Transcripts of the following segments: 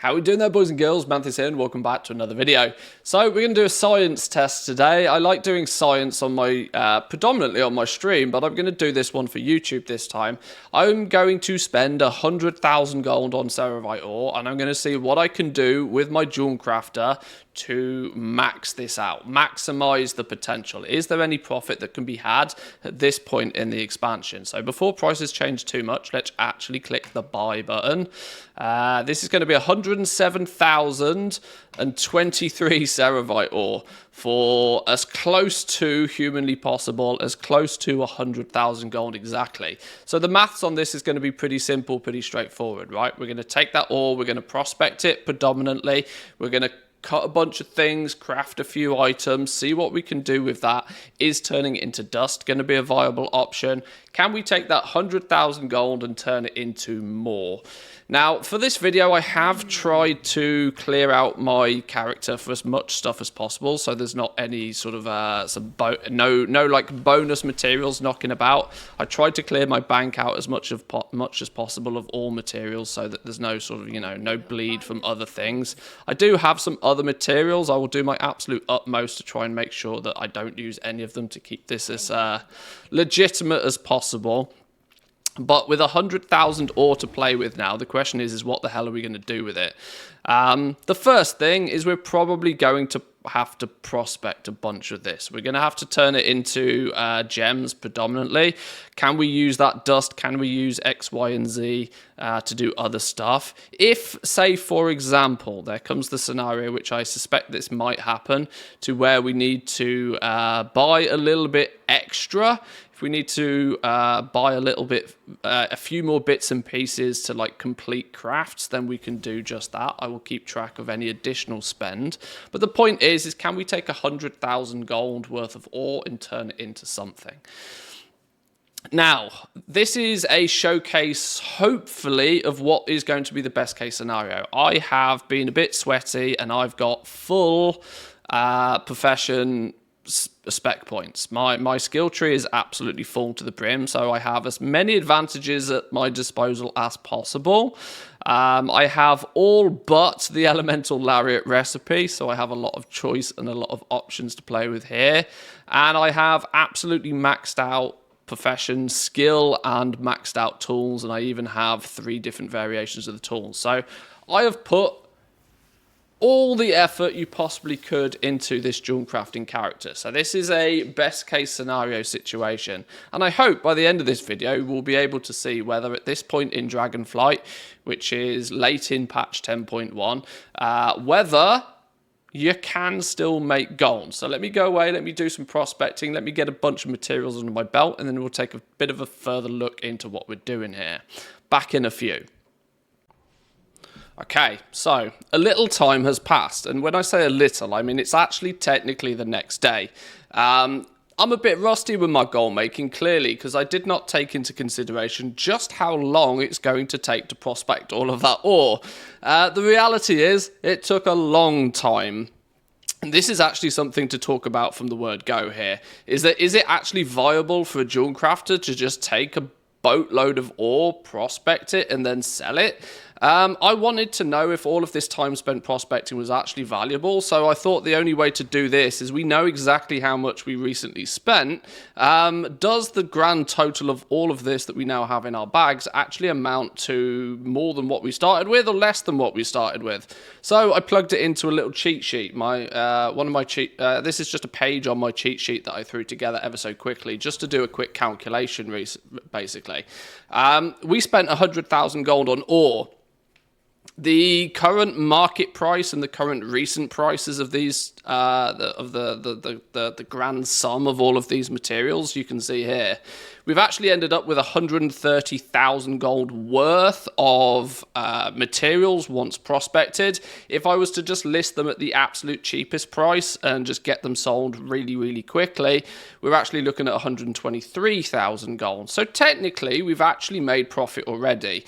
How are we doing there, boys and girls? Manthieus here, and welcome back to another video. So we're going to do a science test today. I like doing science on my predominantly on my stream, but I'm going to do this one for YouTube this time. I'm going to spend 100,000 gold on Ceravite ore, and I'm going to see what I can do with my Jewelcrafter to max this out, maximize the potential. Is there any profit that can be had at this point in the expansion? So before prices change too much, let's actually click the buy button. This is going to be 107,023 Ceravite ore for as close to humanly possible, as close to 100,000 gold exactly. So the maths on this is going to be pretty simple, pretty straightforward, right? We're going to take that ore, we're going to prospect it predominantly, we're going to cut a bunch of things, craft a few items, see what we can do with that. Is turning it into dust going to be a viable option? Can we take that 100,000 gold and turn it into more? Now, for this video, I have tried to clear out my character for as much stuff as possible, so there's not any sort of no like bonus materials knocking about. I tried to clear my bank out as much as possible of all materials, so that there's no sort of no bleed from other things. I do have some other materials. I will do my absolute utmost to try and make sure that I don't use any of them to keep this as legitimate as possible. But with 100,000 ore to play with now, the question is what the hell are we going to do with it? The first thing is we're probably going to have to prospect a bunch of this. We're going to have to turn it into gems predominantly. Can we use that dust? Can we use X, Y, and Z to do other stuff? If, say, for example, there comes the scenario, which I suspect this might happen, to where we need to buy a little bit extra. If we need to buy a little bit, a few more bits and pieces to like complete crafts, then we can do just that. I will keep track of any additional spend. But the point is can we take 100,000 gold worth of ore and turn it into something? Now, this is a showcase, hopefully, of what is going to be the best case scenario. I have been a bit sweaty and I've got full profession spec points. My skill tree is absolutely full to the brim, so I have as many advantages at my disposal as possible. I have all but the elemental lariat recipe, so I have a lot of choice and a lot of options to play with here. And I have absolutely maxed out profession skill and maxed out tools, and I even have 3 different variations of the tools. So I have put all the effort you possibly could into this Jewelcrafting character. So this is a best case scenario situation. And I hope by the end of this video, we'll be able to see whether at this point in Dragonflight, which is late in patch 10.1, whether you can still make gold. So let me go away, let me do some prospecting, let me get a bunch of materials under my belt, and then we'll take a bit of a further look into what we're doing here. Back in a few. Okay, so a little time has passed, and when I say a little, I mean it's actually technically the next day. I'm a bit rusty with my goal making, clearly, because I did not take into consideration just how long it's going to take to prospect all of that ore. The reality is, it took a long time. And this is actually something to talk about from the word go here. Is it actually viable for a Jewelcrafter to just take a boatload of ore, prospect it, and then sell it? I wanted to know if all of this time spent prospecting was actually valuable, so I thought the only way to do this is we know exactly how much we recently spent. Does the grand total of all of this that we now have in our bags actually amount to more than what we started with or less than what we started with? So I plugged it into a little cheat sheet. This is just a page on my cheat sheet that I threw together ever so quickly just to do a quick calculation, basically. We spent 100,000 gold on ore. The current market price and the current recent prices of these, the grand sum of all of these materials, you can see here, we've actually ended up with 130,000 gold worth of materials once prospected. If I was to just list them at the absolute cheapest price and just get them sold really, really quickly, we're actually looking at 123,000 gold. So technically, we've actually made profit already.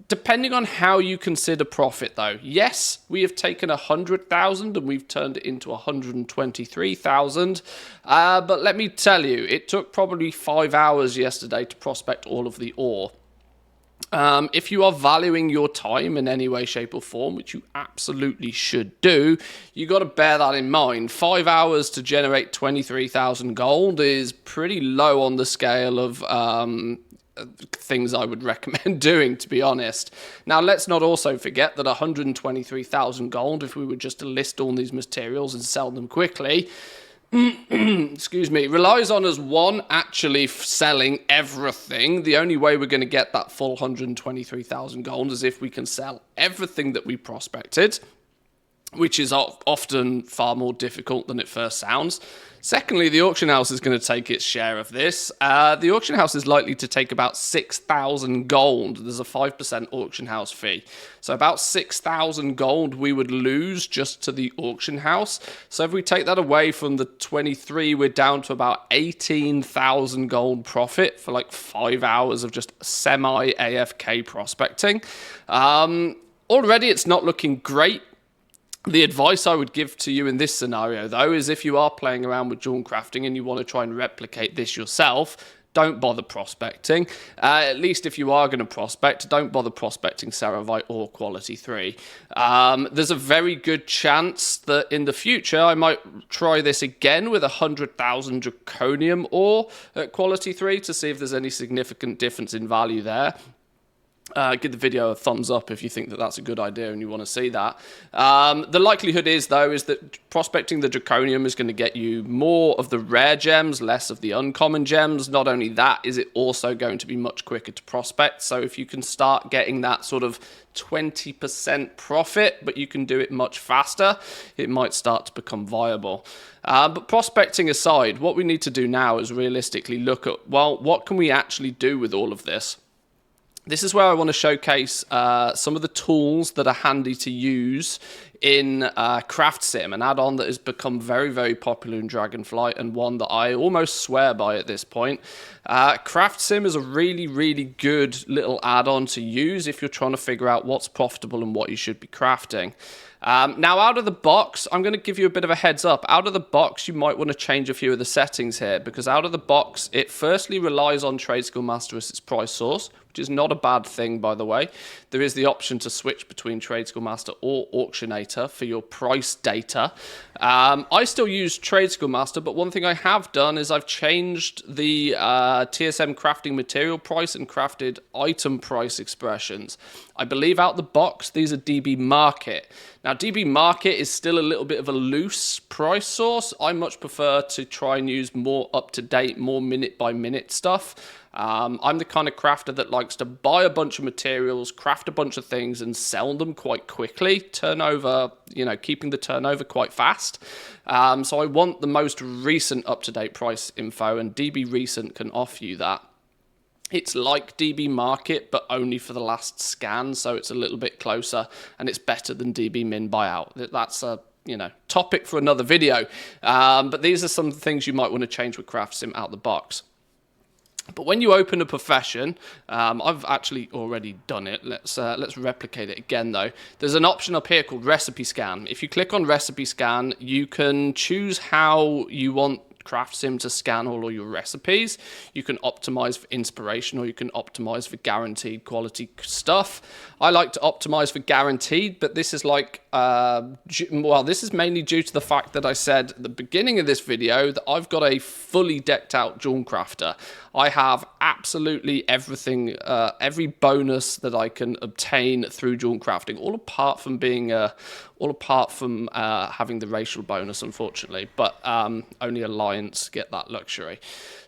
Depending on how you consider profit, though, yes, we have taken 100,000 and we've turned it into 123,000. But let me tell you, it took probably 5 hours yesterday to prospect all of the ore. If you are valuing your time in any way, shape, or form, which you absolutely should do, you got to bear that in mind. 5 hours to generate 23,000 gold is pretty low on the scale of things I would recommend doing, to be honest. Now, let's not also forget that 123,000 gold, if we were just to list all these materials and sell them quickly, excuse me, relies on us, one, actually selling everything. The only way we're going to get that full 123,000 gold is if we can sell everything that we prospected, which is often far more difficult than it first sounds. Secondly, the auction house is going to take its share of this. The auction house is likely to take about 6,000 gold. There's a 5% auction house fee. So about 6,000 gold we would lose just to the auction house. So if we take that away from the 23, we're down to about 18,000 gold profit for like 5 hours of just semi-AFK prospecting. Already it's not looking great. The advice I would give to you in this scenario, though, is if you are playing around with Jewelcrafting and you want to try and replicate this yourself, don't bother prospecting. At least if you are going to prospect, don't bother prospecting Ceravite or Quality 3. There's a very good chance that in the future I might try this again with 100,000 Draconium ore at Quality 3 to see if there's any significant difference in value there. Give the video a thumbs up if you think that that's a good idea and you want to see that. The likelihood is, though, is that prospecting the Draconium is going to get you more of the rare gems, less of the uncommon gems. Not only that, is it also going to be much quicker to prospect. So if you can start getting that sort of 20% profit, but you can do it much faster, it might start to become viable. But prospecting aside, what we need to do now is realistically look at, well, what can we actually do with all of this? This is where I want to showcase some of the tools that are handy to use in Craft Sim, an add-on that has become very, very popular in Dragonflight and one that I almost swear by at this point. Craft Sim is a really, really good little add-on to use if you're trying to figure out what's profitable and what you should be crafting. Now, out of the box, I'm going to give you a bit of a heads up. Out of the box, you might want to change a few of the settings here, because out of the box, it firstly relies on Trade Skill Master as its price source, which is not a bad thing, by the way. There is the option to switch between Trade Skill Master or Auctionator for your price data. I still use Trade Skill Master, but one thing I have done is I've changed the TSM crafting material price and crafted item price expressions. I believe out the box, these are DB Market. Now, DB Market is still a little bit of a loose price source. I much prefer to try and use more up-to-date, more minute-by-minute stuff. I'm the kind of crafter that likes to buy a bunch of materials, craft a bunch of things, and sell them quite quickly. Turnover, keeping the turnover quite fast. So I want the most recent up-to-date price info, and DB Recent can offer you that. It's like DB Market, but only for the last scan, so it's a little bit closer, and it's better than DB Min Buyout. That's a topic for another video. But these are some things you might want to change with Craft Sim out the box. But when you open a profession, I've actually already done it. Let's replicate it again, though. There's an option up here called Recipe Scan. If you click on Recipe Scan, you can choose how you want Craft Sim to scan all of your recipes. You can optimize for inspiration, or you can optimize for guaranteed quality stuff. I like to optimize for guaranteed, but this is like, this is mainly due to the fact that I said at the beginning of this video that I've got a fully decked out Jewelcrafter. I have absolutely everything, every bonus that I can obtain through Jewelcrafting, all apart from being having the racial bonus, unfortunately, but only Alliance get that luxury.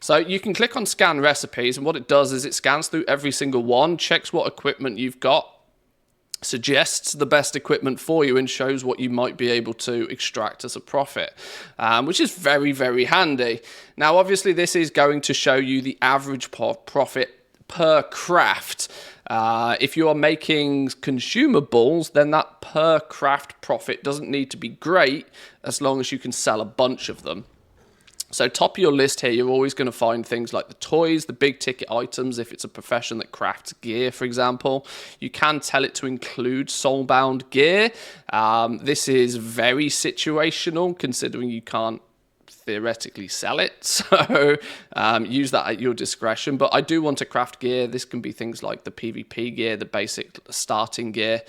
So you can click on Scan Recipes, and what it does is it scans through every single one, checks what equipment you've got, suggests the best equipment for you, and shows what you might be able to extract as a profit, which is very, very handy. Now, obviously, this is going to show you the average profit per craft. If you are making consumables, then that per craft profit doesn't need to be great as long as you can sell a bunch of them. So top of your list here, you're always going to find things like the toys, the big ticket items. If it's a profession that crafts gear, for example, you can tell it to include soulbound gear. This is very situational, considering you can't theoretically sell it. So use that at your discretion. But I do want to craft gear. This can be things like the PvP gear, the basic starting gear.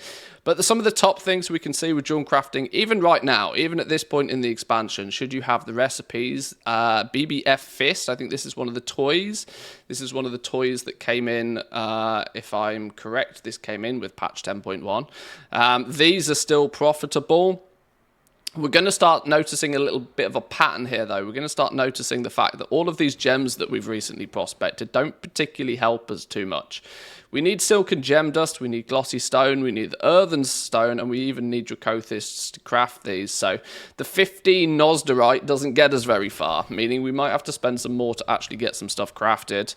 But some of the top things we can see with Jewelcrafting, even right now, even at this point in the expansion, should you have the recipes, BBF Fist, I think this is one of the toys. This is one of the toys that came in, if I'm correct, this came in with patch 10.1. These are still profitable. We're going to start noticing a little bit of a pattern here, though. We're going to start noticing the fact that all of these gems that we've recently prospected don't particularly help us too much. We need silken gem dust, we need glossy stone, we need the earthen stone, and we even need dracothists to craft these. So the 15 nosderite doesn't get us very far, meaning we might have to spend some more to actually get some stuff crafted.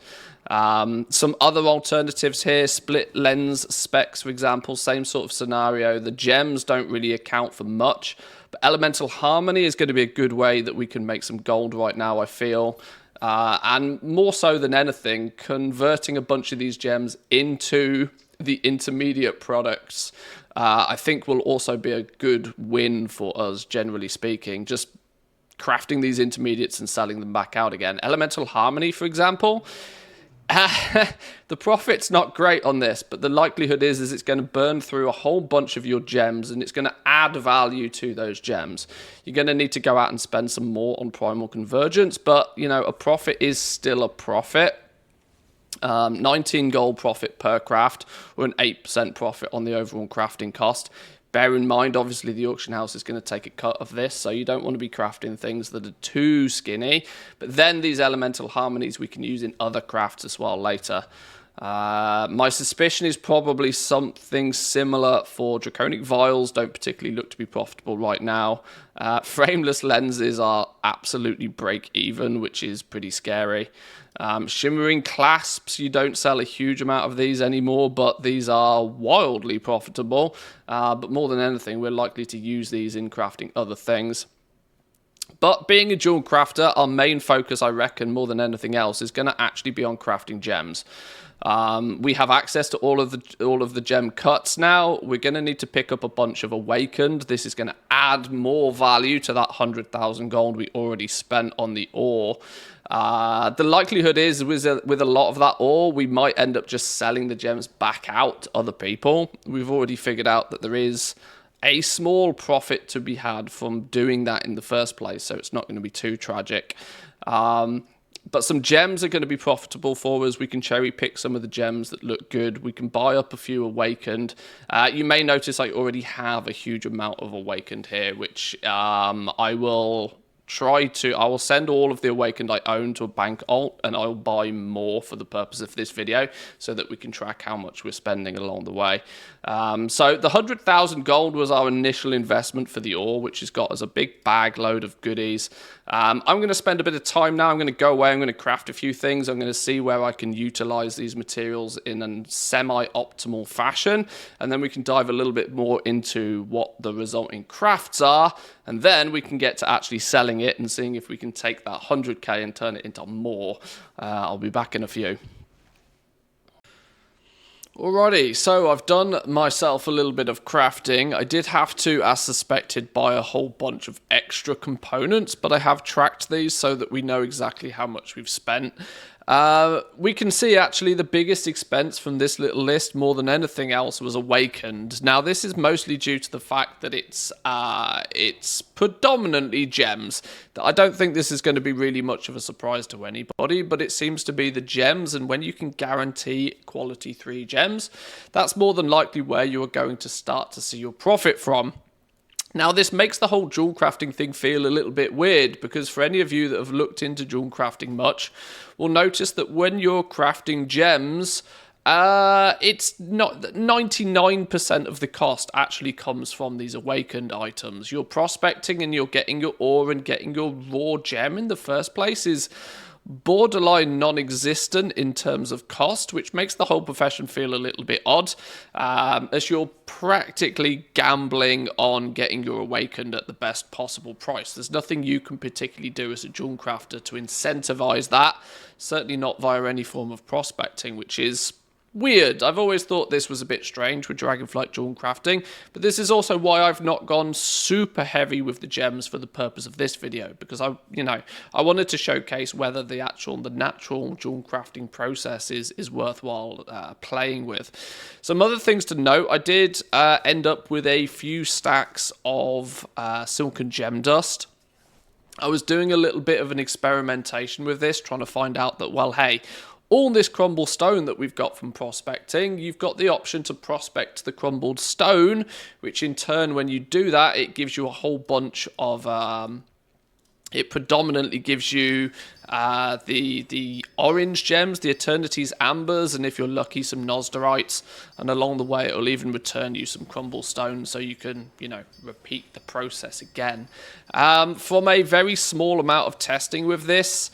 Some other alternatives here, split lens specs, for example, same sort of scenario. The gems don't really account for much, but elemental harmony is going to be a good way that we can make some gold right now, I feel. And more so than anything, converting a bunch of these gems into the intermediate products, I think will also be a good win for us, generally speaking. Just crafting these intermediates and selling them back out again. Elemental harmony, for example. The profit's not great on this, but the likelihood is it's going to burn through a whole bunch of your gems, and it's going to add value to those gems. You're going to need to go out and spend some more on primal convergence, but you know, a profit is still a profit. 19 gold profit per craft, or an 8% profit on the overall crafting cost. Bear in mind, obviously, the auction house is going to take a cut of this, so you don't want to be crafting things that are too skinny. But then these elemental harmonies we can use in other crafts as well later. My suspicion is probably something similar for draconic vials. Don't particularly look to be profitable right now. Frameless lenses are absolutely break even, which is pretty scary. Shimmering clasps, you don't sell a huge amount of these anymore, but these are wildly profitable. But more than anything, we're likely to use these in crafting other things. But being a jewel crafter, our main focus, I reckon, more than anything else, is going to actually be on crafting gems. We have access to all of the gem cuts now. We're going to need to pick up a bunch of awakened. This is going to add more value to that 100,000 gold we already spent on the ore. The likelihood is with a lot of that ore, we might end up just selling the gems back out to other people. We've already figured out that there is a small profit to be had from doing that in the first place, so it's not going to be too tragic. But some gems are going to be profitable for us. We can cherry pick some of the gems that look good. We can buy up a few awakened. You may notice I already have a huge amount of awakened here, which I will send all of the awakened I own to a bank alt, and I'll buy more for the purpose of this video so that we can track how much we're spending along the way. So the 100,000 gold was our initial investment for the ore, which has got us a big bag load of goodies. I'm going to spend a bit of time now. I'm going to go away. I'm going to craft a few things. I'm going to see where I can utilize these materials in a semi-optimal fashion. And then we can dive a little bit more into what the resulting crafts are. And then we can get to actually selling it and seeing if we can take that 100k and turn it into more. I'll be back in a few. Alrighty, so I've done myself a little bit of crafting. I did have to, as suspected, buy a whole bunch of extra components, but I have tracked these so that we know exactly how much we've spent. We can see actually the biggest expense from this little list more than anything else was awakened. Now this is mostly due to the fact that it's predominantly gems. I don't think this is going to be really much of a surprise to anybody, but it seems to be the gems, and when you can guarantee quality 3 gems, that's more than likely where you are going to start to see your profit from. Now, this makes the whole jewel crafting thing feel a little bit weird, because for any of you that have looked into jewel crafting much, will notice that when you're crafting gems, it's not 99% of the cost actually comes from these awakened items. You're prospecting and you're getting your ore and getting your raw gem in the first place is borderline non-existent in terms of cost, which makes the whole profession feel a little bit odd, as you're practically gambling on getting your awakened at the best possible price. There's nothing you can particularly do as a jewel crafter to incentivize that, certainly not via any form of prospecting, which is weird. I've always thought this was a bit strange with Dragonflight Jewelcrafting, but this is also why I've not gone super heavy with the gems for the purpose of this video, because I wanted to showcase whether the natural Jewelcrafting process is worthwhile playing with. Some other things to note: I did end up with a few stacks of silken gem dust. I was doing a little bit of an experimentation with this, trying to find out that, well, hey, all this crumbled stone that we've got from prospecting, you've got the option to prospect the crumbled stone, which in turn, when you do that, it gives you a whole bunch of... it predominantly gives you the orange gems, the Eternity's ambers, and if you're lucky, some Nosderites. And along the way, it'll even return you some crumbled stone, so you can, repeat the process again. From a very small amount of testing with this,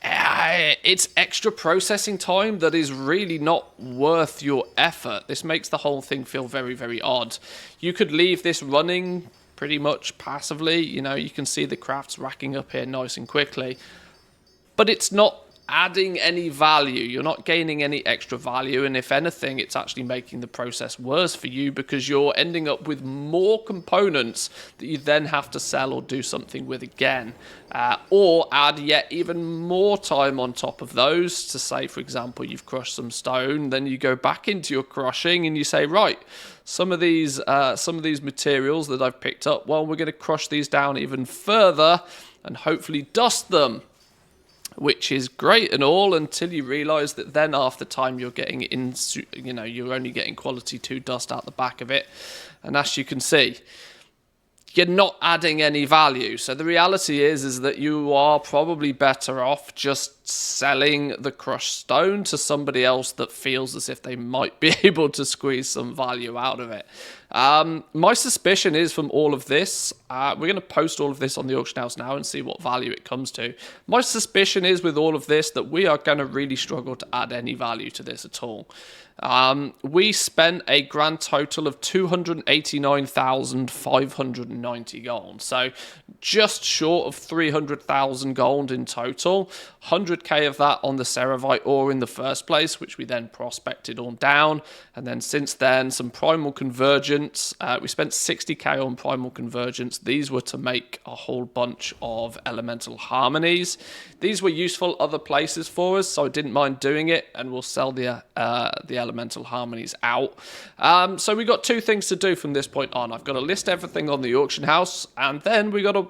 it's extra processing time that is really not worth your effort. This makes the whole thing feel very, very odd. You could leave this running pretty much passively. You can see the crafts racking up here nice and quickly. But it's not adding any value. You're not gaining any extra value, and if anything, it's actually making the process worse for you, because you're ending up with more components that you then have to sell or do something with again, or add yet even more time on top of those. To say, for example, you've crushed some stone, then you go back into your crushing and you say, right, some of these materials that I've picked up, well, we're going to crush these down even further and hopefully dust them, which is great and all, until you realize that then after time you're getting into, you're only getting quality 2 dust out the back of it. And as you can see, you're not adding any value. So the reality is that you are probably better off just selling the crushed stone to somebody else that feels as if they might be able to squeeze some value out of it. My suspicion is from all of this, we're going to post all of this on the auction house now and see what value it comes to. My suspicion is with all of this that we are going to really struggle to add any value to this at all. We spent a grand total of 289,590 gold, so just short of 300,000 gold in total. 100k of that on the Ceravite ore in the first place, which we then prospected on down, and then since then some primal convergence. We spent 60k on primal convergence. These were to make a whole bunch of elemental harmonies. These were useful other places for us, so I didn't mind doing it, and we'll sell the elemental harmonies out. So we got 2 things to do from this point on. I've got to list everything on the auction house, and then we got to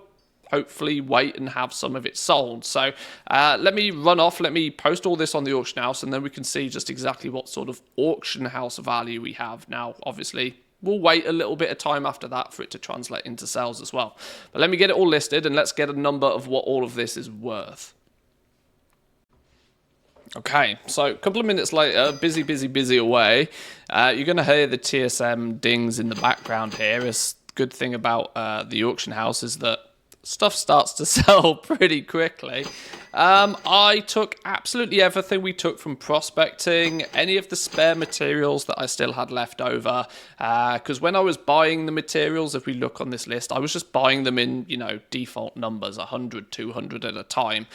hopefully wait and have some of it sold. So let me run off, let me post all this on the auction house, and then we can see just exactly what sort of auction house value we have. Now, obviously, we'll wait a little bit of time after that for it to translate into sales as well. But let me get it all listed, and let's get a number of what all of this is worth. Okay, so a couple of minutes later, busy away, you're going to hear the TSM dings in the background here. A good thing about the auction house is that stuff starts to sell pretty quickly. I took absolutely everything we took from prospecting, any of the spare materials that I still had left over, because when I was buying the materials, if we look on this list, I was just buying them in, default numbers, 100, 200 at a time,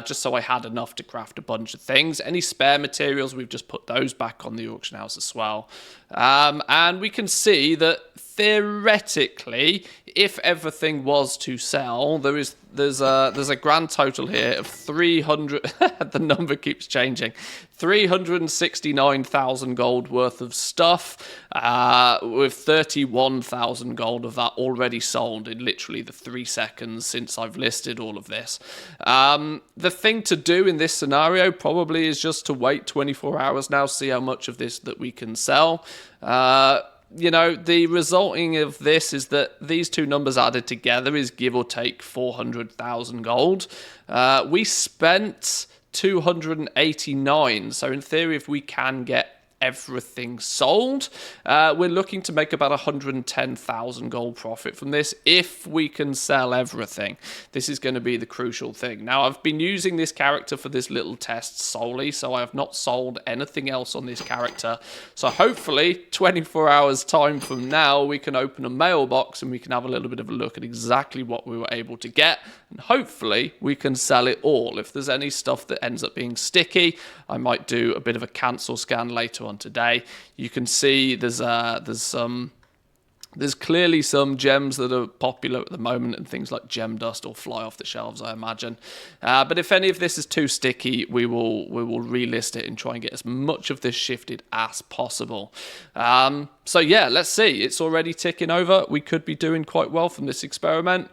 just so I had enough to craft a bunch of things. Any spare materials, we've just put those back on the auction house as well. And we can see that theoretically, if everything was to sell, there's a grand total here of 300. The number keeps changing. 369,000 gold worth of stuff, with 31,000 gold of that already sold in literally the 3 seconds since I've listed all of this. The thing to do in this scenario probably is just to wait 24 hours now, see how much of this that we can sell. The resulting of this is that these 2 numbers added together is give or take 400,000 gold. We spent 289, so in theory, if we can get everything sold. We're looking to make about 110,000 gold profit from this if we can sell everything. This is going to be the crucial thing. Now, I've been using this character for this little test solely, so I have not sold anything else on this character. So hopefully 24 hours time from now we can open a mailbox and we can have a little bit of a look at exactly what we were able to get, and hopefully we can sell it all. If there's any stuff that ends up being sticky, I might do a bit of a cancel scan later on today. You can see there's clearly some gems that are popular at the moment, and things like gem dust will fly off the shelves, I imagine. But if any of this is too sticky, we will relist it and try and get as much of this shifted as possible. So yeah, let's see. It's already ticking over. We could be doing quite well from this experiment.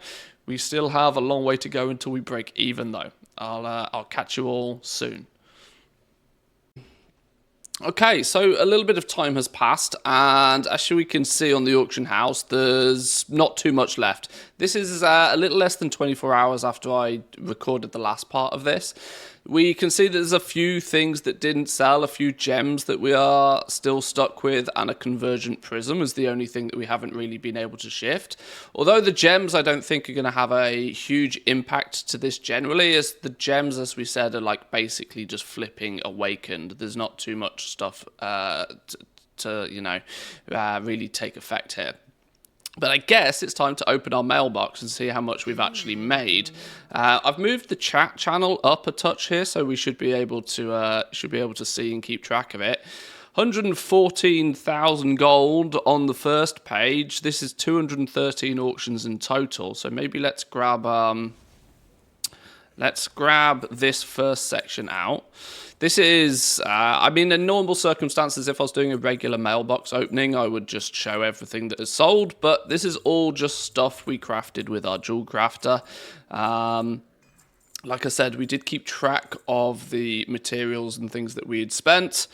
We still have a long way to go until we break even, though. I'll catch you all soon. Okay, so a little bit of time has passed, and as we can see on the auction house, there's not too much left. This is a little less than 24 hours after I recorded the last part of this. We can see that there's a few things that didn't sell, a few gems that we are still stuck with, and a convergent prism is the only thing that we haven't really been able to shift. Although the gems I don't think are going to have a huge impact to this generally, as the gems, as we said, are like basically just flipping awakened. There's not too much stuff to really take effect here. But I guess it's time to open our mailbox and see how much we've actually made. I've moved the chat channel up a touch here, so we should be able to see and keep track of it. 114,000 gold on the first page. This is 213 auctions in total. So maybe let's grab this first section out. This is, in normal circumstances, if I was doing a regular mailbox opening, I would just show everything that is sold, but this is all just stuff we crafted with our Jewelcrafter. Like I said, we did keep track of the materials and things that we had spent.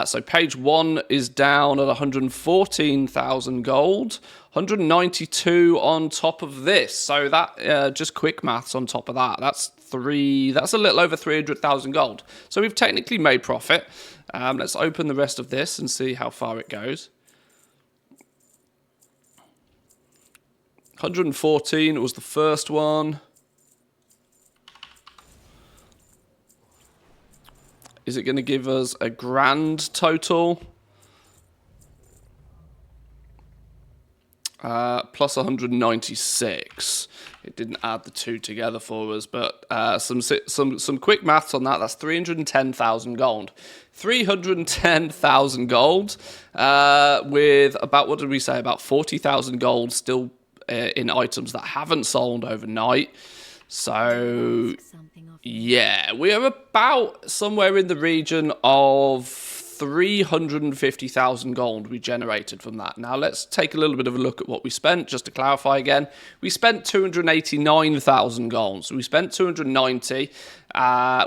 So page 1 is down at 114,000 gold, 192 on top of this. So that, just quick maths on top of that, that's a little over 300,000 gold. So we've technically made profit. Let's open the rest of this and see how far it goes. 114 was the first one. Is it going to give us a grand total? Plus 196. It didn't add the two together for us, but some quick maths on that. That's 310,000 gold. 310,000 gold with about, what did we say, about 40,000 gold still in items that haven't sold overnight. So yeah, we are about somewhere in the region of 350,000 gold we generated from that. Now let's take a little bit of a look at what we spent, just to clarify again. We spent 289,000 gold, so we spent 290.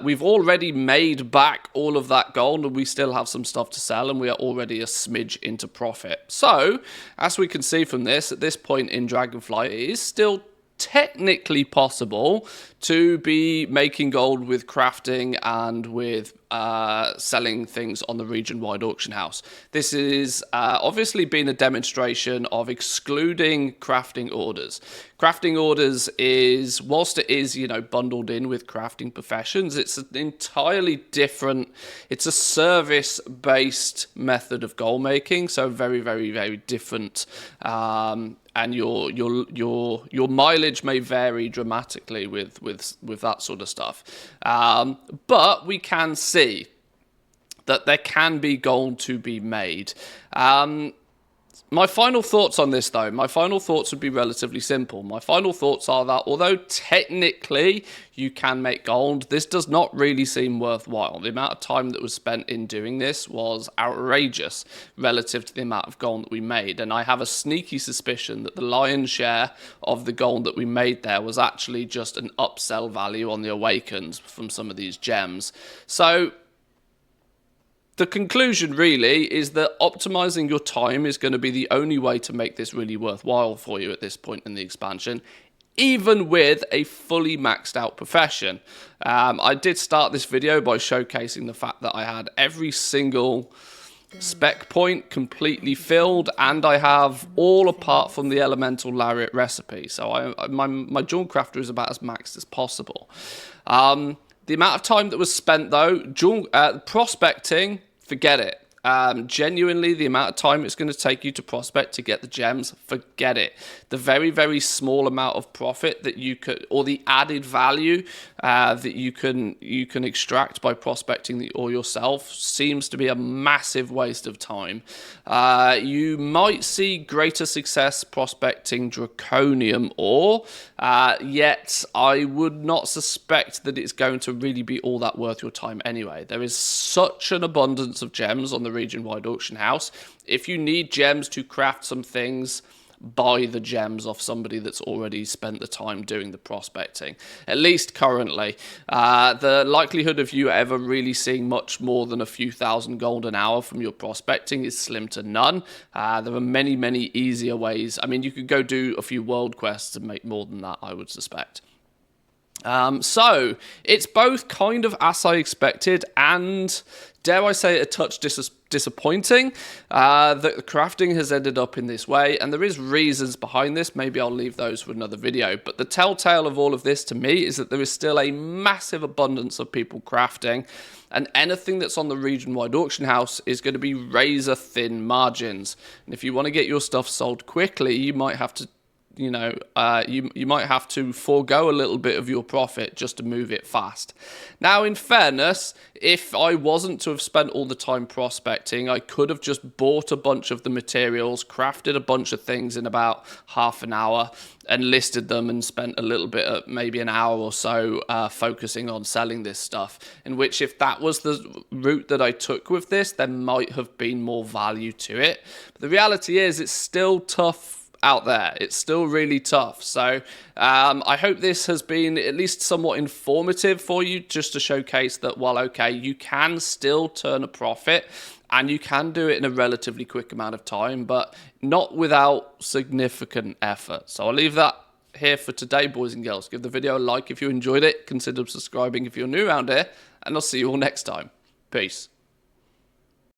We've already made back all of that gold, and we still have some stuff to sell, and we are already a smidge into profit. So, as we can see from this, at this point in Dragonflight, it is still technically possible to be making gold with crafting and with selling things on the region-wide auction house. This is obviously been a demonstration of excluding crafting orders. Crafting orders is, whilst it is, bundled in with crafting professions, it's an entirely different, it's a service-based method of gold making, so very, very, very different. And your mileage may vary dramatically with that sort of stuff. But we can see that there can be gold to be made. My final thoughts on this, though, would be relatively simple. My final thoughts are that although technically you can make gold, this does not really seem worthwhile. The amount of time that was spent in doing this was outrageous relative to the amount of gold that we made. And I have a sneaky suspicion that the lion's share of the gold that we made there was actually just an upsell value on the Awakens from some of these gems. So the conclusion really is that optimizing your time is going to be the only way to make this really worthwhile for you at this point in the expansion, even with a fully maxed out profession. I did start this video by showcasing the fact that I had every single spec point completely filled, and I have all apart from the elemental lariat recipe. So my Jewelcrafter is about as maxed as possible. The amount of time that was spent though, prospecting, forget it. Genuinely, the amount of time it's going to take you to prospect to get the gems, forget it. The very, very small amount of profit that you could, or the added value that you can extract by prospecting the ore yourself, seems to be a massive waste of time. You might see greater success prospecting draconium ore, yet I would not suspect that it's going to really be all that worth your time anyway. There is such an abundance of gems on the region-wide auction house. If you need gems to craft some things, buy the gems off somebody that's already spent the time doing the prospecting, at least currently. The likelihood of you ever really seeing much more than a few thousand gold an hour from your prospecting is slim to none. There are many, many easier ways. I mean, you could go do a few world quests and make more than that, I would suspect. So it's both kind of as I expected and, dare I say, a touch disappointing that the crafting has ended up in this way, and there is reasons behind this. Maybe I'll leave those for another video, but the telltale of all of this to me is that there is still a massive abundance of people crafting, and anything that's on the region-wide auction house is going to be razor thin margins, and if you want to get your stuff sold quickly, you might have to you might have to forego a little bit of your profit just to move it fast. Now, in fairness, if I wasn't to have spent all the time prospecting, I could have just bought a bunch of the materials, crafted a bunch of things in about half an hour, and listed them and spent a little bit of maybe an hour or so focusing on selling this stuff. In which, if that was the route that I took with this, there might have been more value to it. But the reality is, it's still tough out there. It's still really tough. So I hope this has been at least somewhat informative for you, just to showcase that, well, okay, you can still turn a profit and you can do it in a relatively quick amount of time, but not without significant effort. So I'll leave that here for today, boys and girls. Give the video a like if you enjoyed it. Consider subscribing if you're new around here, and I'll see you all next time. Peace.